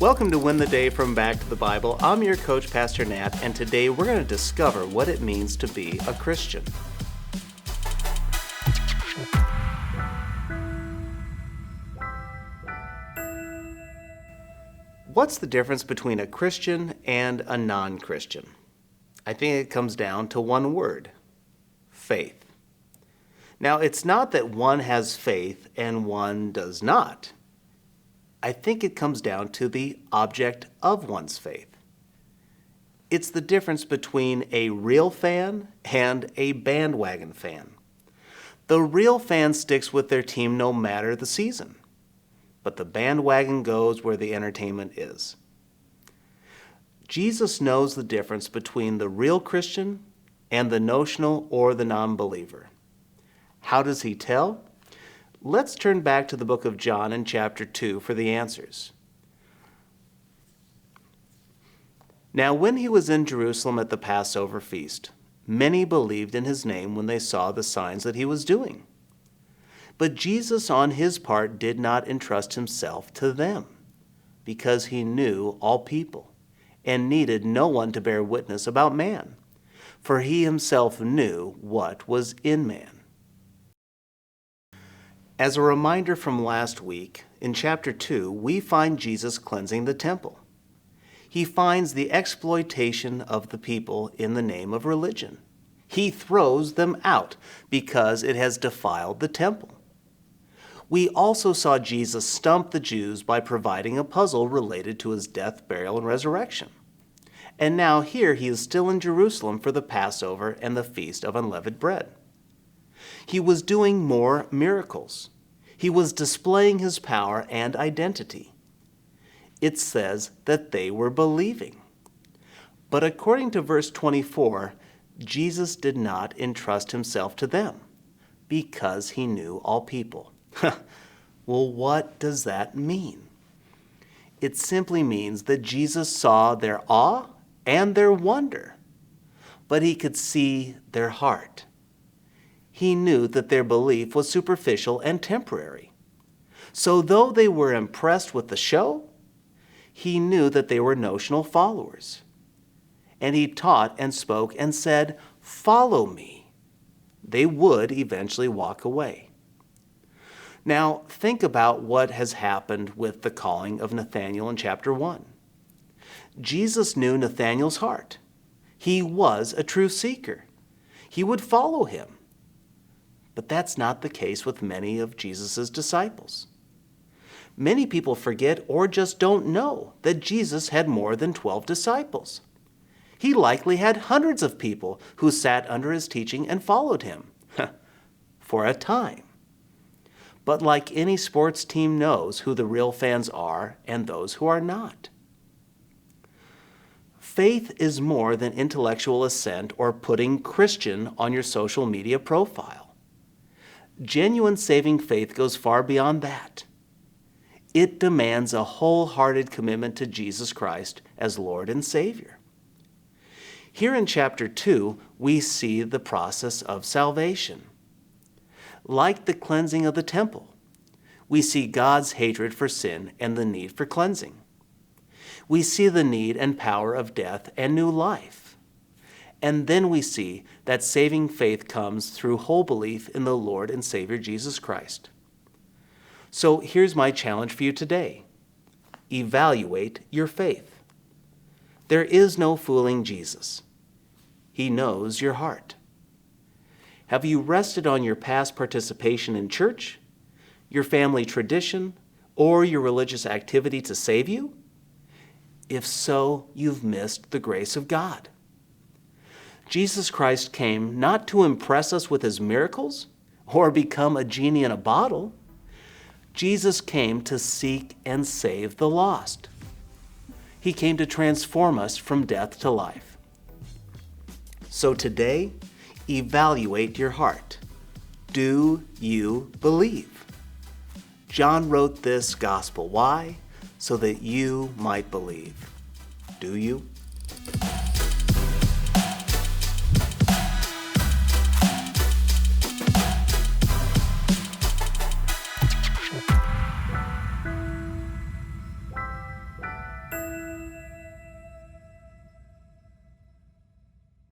Welcome to Win the Day from Back to the Bible. I'm your coach, Pastor Nat, and today we're going to discover what it means to be a Christian. What's the difference between a Christian and a non-Christian? I think it comes down to one word: faith. Now, it's not that one has faith and one does not. I think it comes down to the object of one's faith. It's the difference between a real fan and a bandwagon fan. The real fan sticks with their team no matter the season, but the bandwagon goes where the entertainment is. Jesus knows the difference between the real Christian and the notional or the non-believer. How does he tell? Let's turn back to the book of John in chapter 2 for the answers. Now, when he was in Jerusalem at the Passover feast, many believed in his name when they saw the signs that he was doing. But Jesus, on his part, did not entrust himself to them, because he knew all people and needed no one to bear witness about man, for he himself knew what was in man. As a reminder from last week, in chapter 2, we find Jesus cleansing the temple. He finds the exploitation of the people in the name of religion. He throws them out because it has defiled the temple. We also saw Jesus stump the Jews by providing a puzzle related to his death, burial, and resurrection. And now here he is still in Jerusalem for the Passover and the Feast of Unleavened Bread. He was doing more miracles. He was displaying his power and identity. It says that they were believing. But according to verse 24, Jesus did not entrust himself to them because he knew all people. Well, what does that mean? It simply means that Jesus saw their awe and their wonder, but he could see their heart. He knew that their belief was superficial and temporary. So though they were impressed with the show, he knew that they were notional followers. And he taught and spoke and said, "Follow me." They would eventually walk away. Now, think about what has happened with the calling of Nathanael in chapter 1. Jesus knew Nathanael's heart. He was a true seeker. He would follow him. But that's not the case with many of Jesus' disciples. Many people forget or just don't know that Jesus had more than 12 disciples. He likely had hundreds of people who sat under his teaching and followed him for a time. But like any sports team knows who the real fans are and those who are not. Faith is more than intellectual assent or putting Christian on your social media profile. Genuine saving faith goes far beyond that. It demands a wholehearted commitment to Jesus Christ as Lord and Savior. Here in chapter 2, we see the process of salvation. Like the cleansing of the temple, we see God's hatred for sin and the need for cleansing. We see the need and power of death and new life. And then we see that saving faith comes through whole belief in the Lord and Savior Jesus Christ. So here's my challenge for you today. Evaluate your faith. There is no fooling Jesus. He knows your heart. Have you rested on your past participation in church, your family tradition, or your religious activity to save you? If so, you've missed the grace of God. Jesus Christ came not to impress us with his miracles or become a genie in a bottle. Jesus came to seek and save the lost. He came to transform us from death to life. So today, evaluate your heart. Do you believe? John wrote this gospel. Why? So that you might believe. Do you?